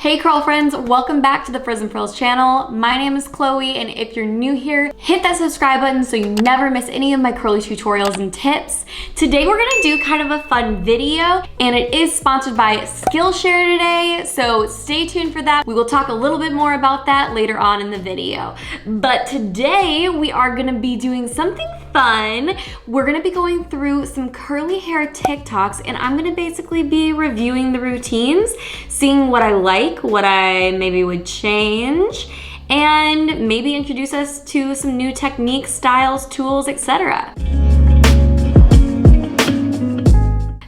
Hey curl friends, welcome back to the Frizzandfrillzz channel. My name is Chloe, and if you're new here, hit that subscribe button so you never miss any of my curly tutorials and tips. Today we're gonna do kind of a fun video, and it is sponsored by Skillshare today, so stay tuned for that. We will talk a little bit more about that later on in the video. But today we are gonna be doing something fun. We're gonna be going through some curly hair TikToks, and I'm gonna basically be reviewing the routines, seeing what I like, what I maybe would change, and maybe introduce us to some new techniques, styles, tools, etc.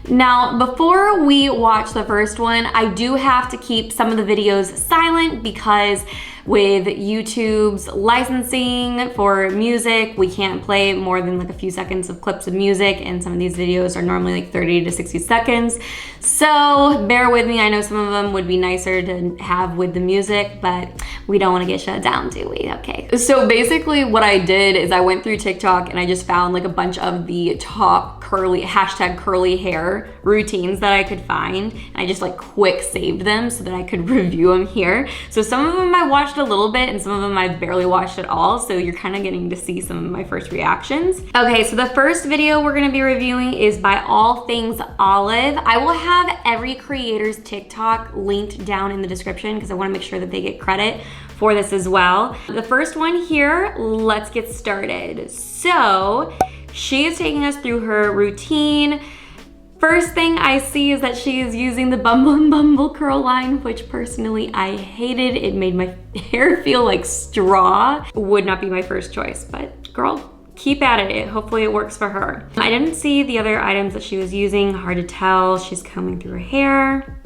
Now, before we watch the first one, I do have to keep some of the videos silent because with YouTube's licensing for music, we can't play more than like a few seconds of clips of music, and some of these videos are normally like 30 to 60 seconds. So bear with me. I know some of them would be nicer to have with the music, but we don't want to get shut down, do we? Okay. So basically what I did is I went through TikTok and I just found like a bunch of the top curly hair routines that I could find. And I just like quick saved them so that I could review them here. So some of them I watched a little bit and some of them I've barely watched at all. So you're kind of getting to see some of my first reactions. Okay, so the first video we're gonna be reviewing is by All Things Olive. I will have every creator's TikTok linked down in the description because I wanna make sure that they get credit for this as well. The first one here, let's get started. So she is taking us through her routine. First thing I see is that she is using the Bumble and Bumble curl line, which personally I hated. It made my hair feel like straw. Would not be my first choice, but girl, keep at it. Hopefully it works for her. I didn't see the other items that she was using. Hard to tell. She's combing through her hair.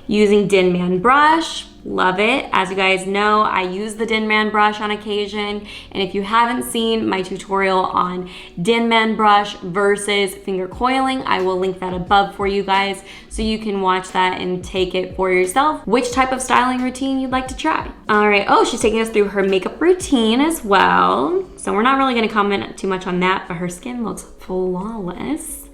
Using Din Man brush. Love it. As you guys know, I use the Din Man brush on occasion, and if you haven't seen my tutorial on Din Man brush versus finger coiling, I will link that above for you guys so you can watch that and take it for yourself, which type of styling routine you'd like to try. All right, oh, she's taking us through her makeup routine as well. So we're not really gonna comment too much on that, but her skin looks flawless.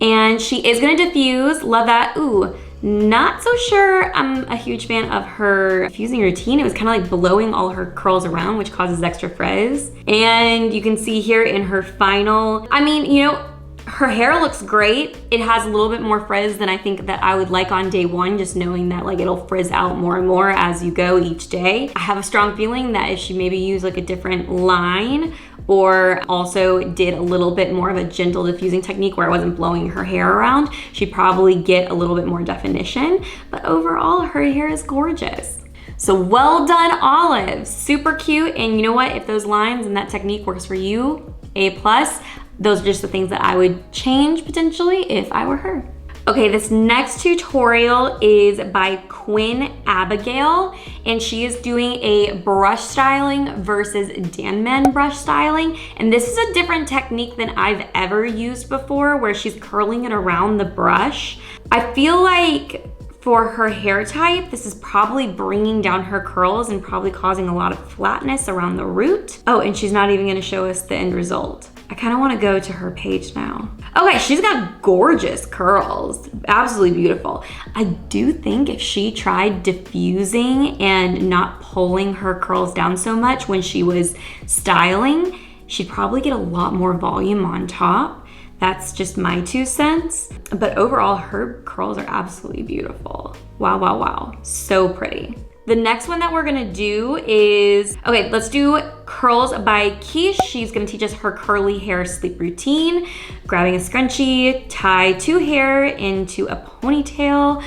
And she is gonna diffuse, love that. Ooh. Not so sure I'm a huge fan of her diffusing routine. It was kind of like blowing all her curls around, which causes extra frizz. And you can see here in her final, I mean, you know, her hair looks great. It has a little bit more frizz than I think that I would like on day one, just knowing that like it'll frizz out more and more as you go each day. I have a strong feeling that if she maybe used like a different line or also did a little bit more of a gentle diffusing technique where I wasn't blowing her hair around, she'd probably get a little bit more definition. But overall, her hair is gorgeous. So well done, Olive. Super cute. And you know what? If those lines and that technique works for you, A+. Those are just the things that I would change potentially if I were her. Okay, this next tutorial is by quinnabigail, and she is doing a brush styling versus Din Man brush styling. And this is a different technique than I've ever used before, where she's curling it around the brush. I feel like for her hair type, this is probably bringing down her curls and probably causing a lot of flatness around the root. Oh, and she's not even gonna show us the end result. I kind of want to go to her page now. Okay, she's got gorgeous curls, absolutely beautiful. I do think if she tried diffusing and not pulling her curls down so much when she was styling, she'd probably get a lot more volume on top. That's just my 2 cents. But overall, her curls are absolutely beautiful. Wow, wow, wow, so pretty. The next one that we're gonna do is, okay, let's do curls by Quiche. She's gonna teach us her curly hair sleep routine, grabbing a scrunchie, tie 2 hair into a ponytail.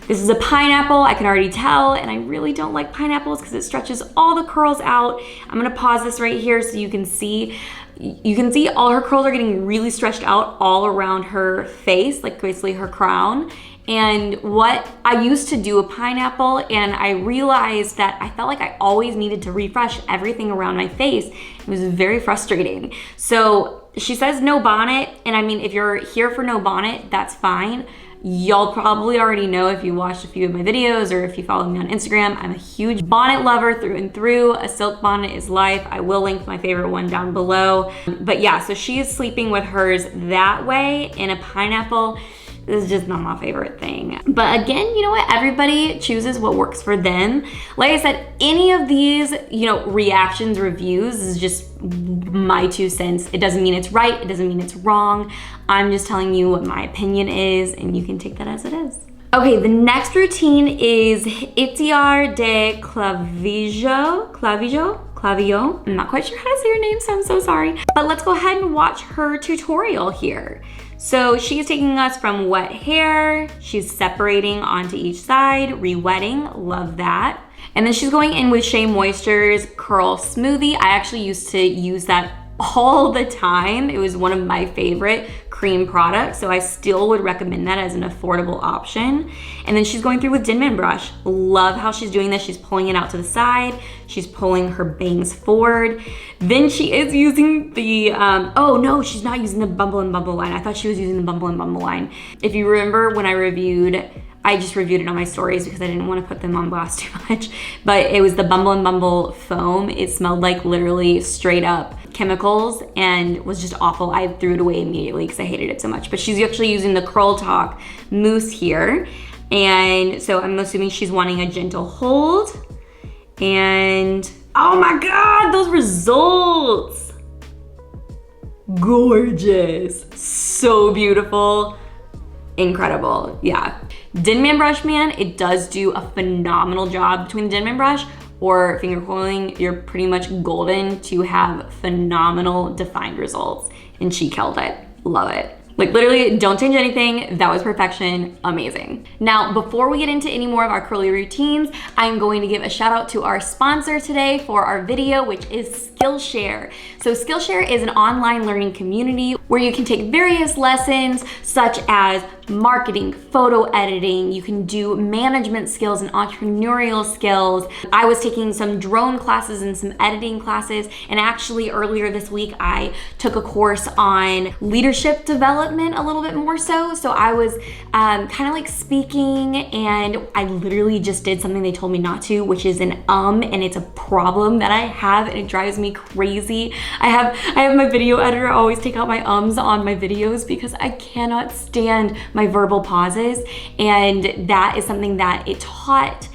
This is a pineapple, I can already tell, and I really don't like pineapples because it stretches all the curls out. I'm gonna pause this right here so you can see. You can see all her curls are getting really stretched out all around her face, like basically her crown. And what I used to do a pineapple, and I realized that I felt like I always needed to refresh everything around my face. It was very frustrating. So she says no bonnet, and I mean, if you're here for no bonnet, that's fine. Y'all probably already know if you watched a few of my videos or if you follow me on Instagram, I'm a huge bonnet lover through and through. A silk bonnet is life. I will link my favorite one down below. But yeah, so she is sleeping with hers that way in a pineapple. This is just not my favorite thing. But again, you know what? Everybody chooses what works for them. Like I said, any of these, you know, reactions, reviews is just my 2 cents. It doesn't mean it's right. It doesn't mean it's wrong. I'm just telling you what my opinion is, and you can take that as it is. Okay, the next routine is Itiar de Clavijo. I'm not quite sure how to say your name, so I'm so sorry. But let's go ahead and watch her tutorial here. So she's taking us from wet hair, she's separating onto each side, re-wetting, love that. And then she's going in with Shea Moisture's Curl Smoothie. I actually used to use that all the time. It was one of my favorite cream products, so I still would recommend that as an affordable option. And then she's going through with Denman brush. Love how she's doing this. She's pulling it out to the side. She's pulling her bangs forward. Then she is using the, oh no, she's not using the Bumble and Bumble line. I thought she was using the Bumble and Bumble line. If you remember when I just reviewed it on my stories because I didn't want to put them on blast too much, but it was the Bumble and Bumble foam. It smelled like literally straight up chemicals and was just awful. I threw it away immediately because I hated it so much. But she's actually using the Curl Talk mousse here. And so I'm assuming she's wanting a gentle hold. And oh my God, those results. Gorgeous, so beautiful, incredible, yeah. Denman brush, man, it does do a phenomenal job. Between the Denman brush or finger coiling, you're pretty much golden to have phenomenal defined results. And she killed it, love it. Like literally, don't change anything. That was perfection, amazing. Now, before we get into any more of our curly routines, I'm going to give a shout out to our sponsor today for our video, which is Skillshare. So Skillshare is an online learning community where you can take various lessons such as marketing, photo editing, you can do management skills and entrepreneurial skills. I was taking some drone classes and some editing classes, and actually earlier this week I took a course on leadership development a little bit more so. So I was kind of like speaking, and I literally just did something they told me not to, which is an and it's a problem that I have and it drives me crazy. I have my video editor always take out my ums on my videos because I cannot stand my verbal pauses, and that is something that it taught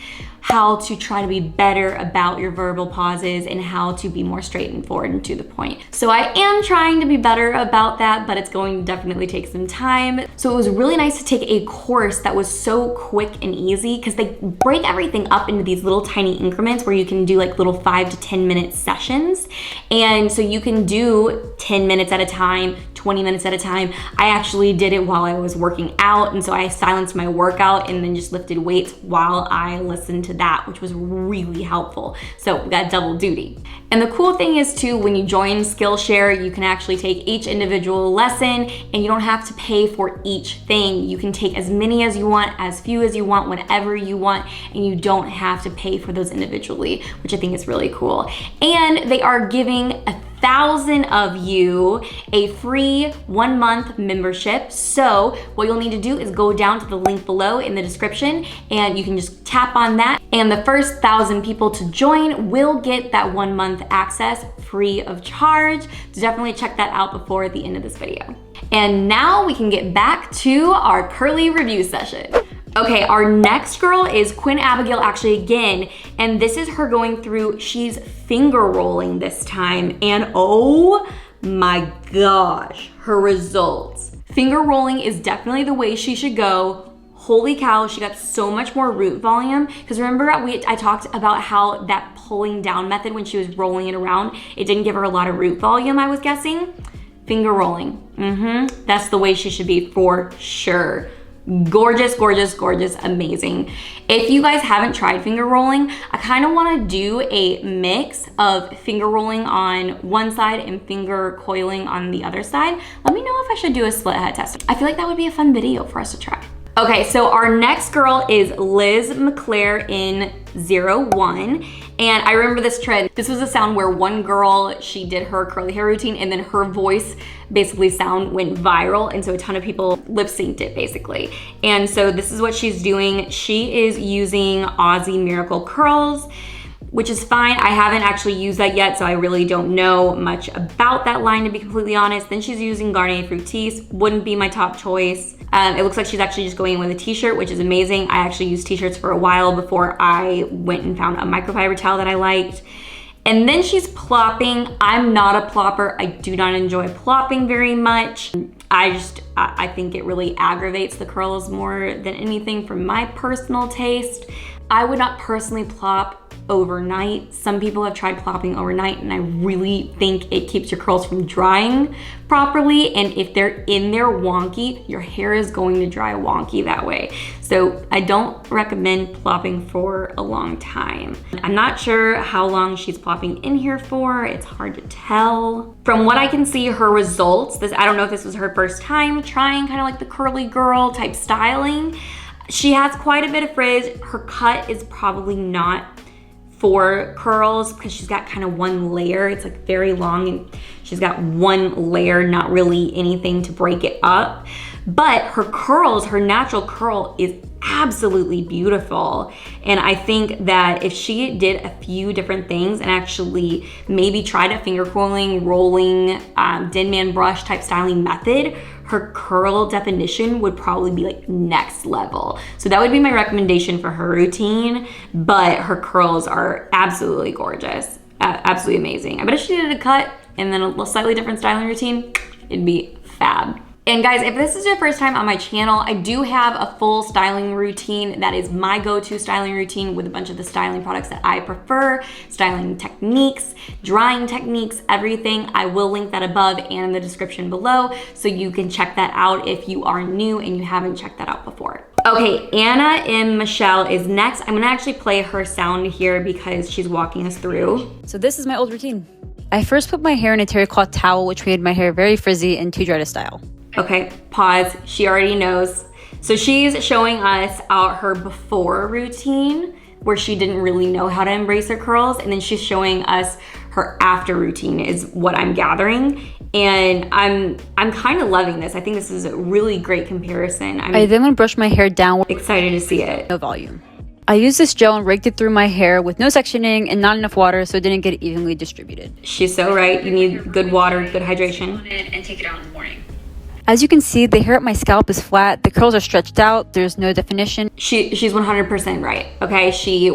how to try to be better about your verbal pauses and how to be more straightforward and to the point. So I am trying to be better about that, but it's going to definitely take some time. So it was really nice to take a course that was so quick and easy because they break everything up into these little tiny increments where you can do like little 5 to 10 minute sessions. And so you can do 10 minutes at a time, 20 minutes at a time. I actually did it while I was working out, and so I silenced my workout and then just lifted weights while I listened to that, which was really helpful. So we got double duty. And the cool thing is too, when you join Skillshare, you can actually take each individual lesson and you don't have to pay for each thing. You can take as many as you want, as few as you want, whenever you want, and you don't have to pay for those individually, which I think is really cool. And they are giving 1,000 of you a free 1-month membership. So what you'll need to do is go down to the link below in the description and you can just tap on that. And the first 1,000 people to join will get that 1-month access free of charge. So definitely check that out before the end of this video. And now we can get back to our curly review session. Okay, our next girl is quinnabigail actually again, and this is her going through, she's finger rolling this time, and oh my gosh, her results. Finger rolling is definitely the way she should go. Holy cow, she got so much more root volume. Because remember I talked about how that pulling down method when she was rolling it around, it didn't give her a lot of root volume, I was guessing. Finger rolling, that's the way she should be for sure. Gorgeous, gorgeous, gorgeous, amazing. If you guys haven't tried finger rolling, I kind of want to do a mix of finger rolling on one side and finger coiling on the other side. Let me know if I should do a split head test. I feel like that would be a fun video for us to try. Okay, so our next girl is Liz McClare in 01. And I remember this trend. This was a sound where one girl, she did her curly hair routine and then her voice basically sound went viral. And so a ton of people lip synced it basically. And so this is what she's doing. She is using Aussie Miracle Curls. which is fine. I haven't actually used that yet, so I really don't know much about that line, to be completely honest. Then she's using Garnier Fructis, wouldn't be my top choice. It looks like she's actually just going in with a t-shirt, which is amazing. I actually used t-shirts for a while before I went and found a microfiber towel that I liked. And then she's plopping. I'm not a plopper. I do not enjoy plopping very much. I think it really aggravates the curls more than anything from my personal taste. I would not personally plop overnight. Some people have tried plopping overnight, and I really think it keeps your curls from drying properly. And if they're in there wonky, your hair is going to dry wonky that way. So I don't recommend plopping for a long time. I'm not sure how long she's plopping in here for. It's hard to tell. From what I can see, her results, I don't know if this was her first time trying kind of like the curly girl type styling. She has quite a bit of frizz. Her cut is probably not for curls because she's got kind of one layer. It's like very long and she's got one layer, not really anything to break it up. But her curls, her natural curl is absolutely beautiful. And I think that if she did a few different things and actually maybe tried a finger coiling, rolling, Denman brush type styling method, her curl definition would probably be like next level. So that would be my recommendation for her routine, but her curls are absolutely gorgeous, absolutely amazing. I bet if she did a cut and then a slightly different styling routine, it'd be fab. And guys, if this is your first time on my channel, I do have a full styling routine that is my go-to styling routine with a bunch of the styling products that I prefer, styling techniques, drying techniques, everything. I will link that above and in the description below so you can check that out if you are new and you haven't checked that out before. Okay, Anna M. Michelle is next. I'm gonna actually play her sound here because she's walking us through. So this is my old routine. I first put my hair in a terry cloth towel, which made my hair very frizzy and too dry to style. Okay, pause. She already knows. So she's showing us her before routine where she didn't really know how to embrace her curls, and then she's showing us her after routine is what I'm gathering. And I'm kind of loving this. I think this is a really great comparison. I then would brush my hair down. Excited to see it. No volume. I used this gel and raked it through my hair with no sectioning and not enough water so it didn't get evenly distributed. She's so right. You need good water, good hydration. And take it out in the morning. As you can see, the hair at my scalp is flat, the curls are stretched out, there's no definition. She's 100% right, okay? She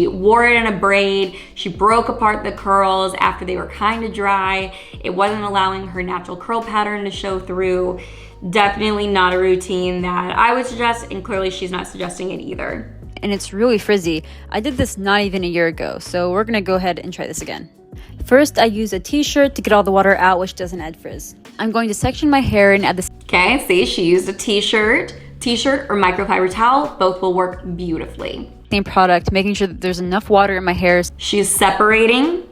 wore it in a braid, she broke apart the curls after they were kind of dry. It wasn't allowing her natural curl pattern to show through. Definitely not a routine that I would suggest, and clearly she's not suggesting it either. And it's really frizzy. I did this not even a year ago, so we're gonna go ahead and try this again. First, I use a t-shirt to get all the water out, which doesn't add frizz. I'm going to section my hair and add this. Okay, see, she used a t-shirt or microfiber towel. Both will work beautifully. Same product, making sure that there's enough water in my hair. She's separating.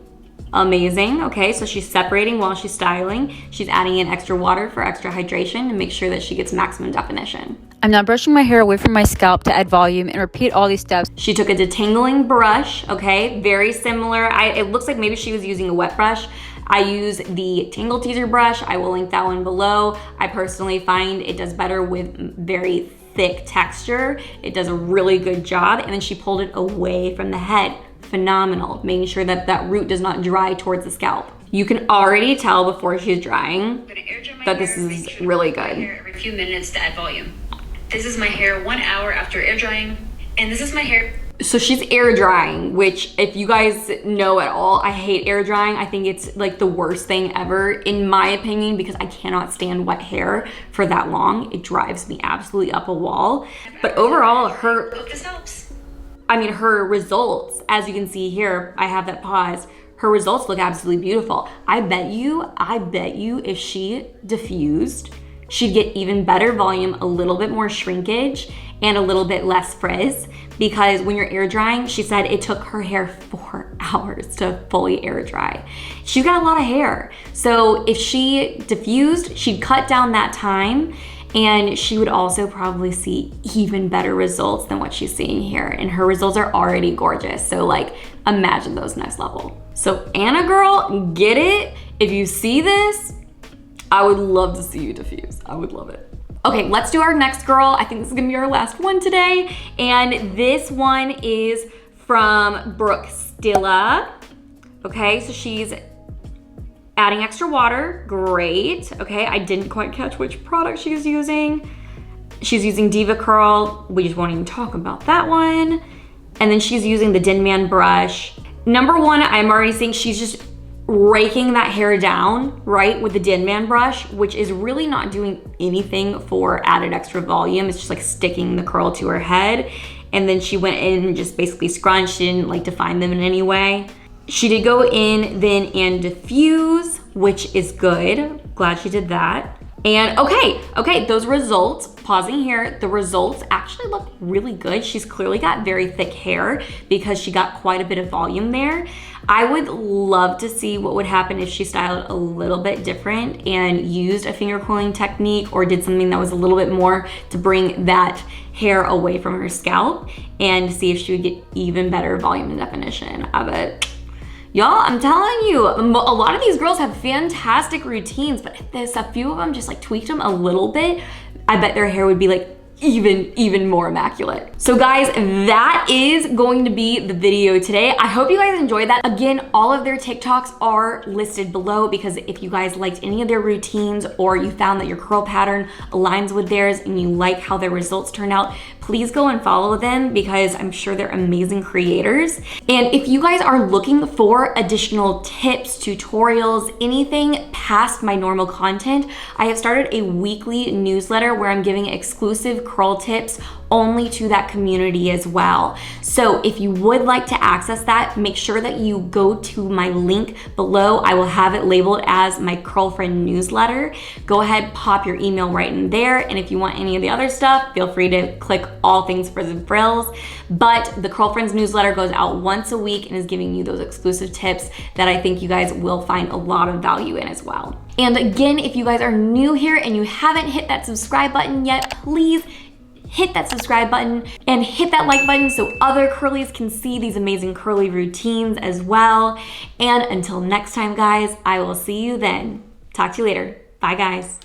Amazing. Okay, so she's separating while she's styling. She's adding in extra water for extra hydration to make sure that she gets maximum definition. I'm now brushing my hair away from my scalp to add volume and repeat all these steps. She took a detangling brush, okay, very similar. It looks like maybe she was using a wet brush. I use the Tangle Teaser brush. I will link that one below. I personally find it does better with very thick texture. It does a really good job. And then she pulled it away from the head. Phenomenal, making sure that that root does not dry towards the scalp. You can already tell before she's drying that this is really good. Every few minutes to add volume. This is my hair 1 hour after air drying, and this is my hair. So she's air drying, which if you guys know at all, I hate air drying. I think it's like the worst thing ever in my opinion because I cannot stand wet hair for that long. It drives me absolutely up a wall. But overall, Hope this helps. her results, as you can see here, I have that paused. Her results look absolutely beautiful. I bet you if she diffused, she'd get even better volume, a little bit more shrinkage, and a little bit less frizz. Because when you're air drying, she said it took her hair 4 hours to fully air dry. She's got a lot of hair. So if she diffused, she'd cut down that time, and she would also probably see even better results than what she's seeing here. And her results are already gorgeous. So like, imagine those next level. So Anna girl, get it? If you see this, I would love to see you diffuse. I would love it. Okay, let's do our next girl. I think this is gonna be our last one today. And this one is from Brooke Stilla. Okay, so she's adding extra water, great. Okay, I didn't quite catch which product she's using. She's using Diva Curl, we just won't even talk about that one. And then she's using the Dinman brush. Number one, I'm already seeing she's just raking that hair down, right, with the Dinman brush, which is really not doing anything for added extra volume. It's just like sticking the curl to her head. And then she went in and just basically scrunched, she didn't like define them in any way. She did go in then and diffuse, which is good. Glad she did that. And okay, those results, pausing here, the results actually look really good. She's clearly got very thick hair because she got quite a bit of volume there. I would love to see what would happen if she styled a little bit different and used a finger coiling technique or did something that was a little bit more to bring that hair away from her scalp and see if she would get even better volume and definition of it. Y'all, I'm telling you, a lot of these girls have fantastic routines, but if there's a few of them just like tweaked them a little bit, I bet their hair would be like even more immaculate. So guys, that is going to be the video today. I hope you guys enjoyed that. Again, all of their TikToks are listed below because if you guys liked any of their routines or you found that your curl pattern aligns with theirs and you like how their results turn out, please go and follow them because I'm sure they're amazing creators. And if you guys are looking for additional tips, tutorials, anything past my normal content, I have started a weekly newsletter where I'm giving exclusive curl tips only to that community as well. So if you would like to access that, make sure that you go to my link below. I will have it labeled as my Curlfriend newsletter. Go ahead, pop your email right in there. And if you want any of the other stuff, feel free to click all things Frizzandfrillzz. But the Curlfriends newsletter goes out once a week and is giving you those exclusive tips that I think you guys will find a lot of value in as well. And again, if you guys are new here and you haven't hit that subscribe button yet, please hit that subscribe button and hit that like button so other curlies can see these amazing curly routines as well. And until next time, guys, I will see you then. Talk to you later. Bye, guys.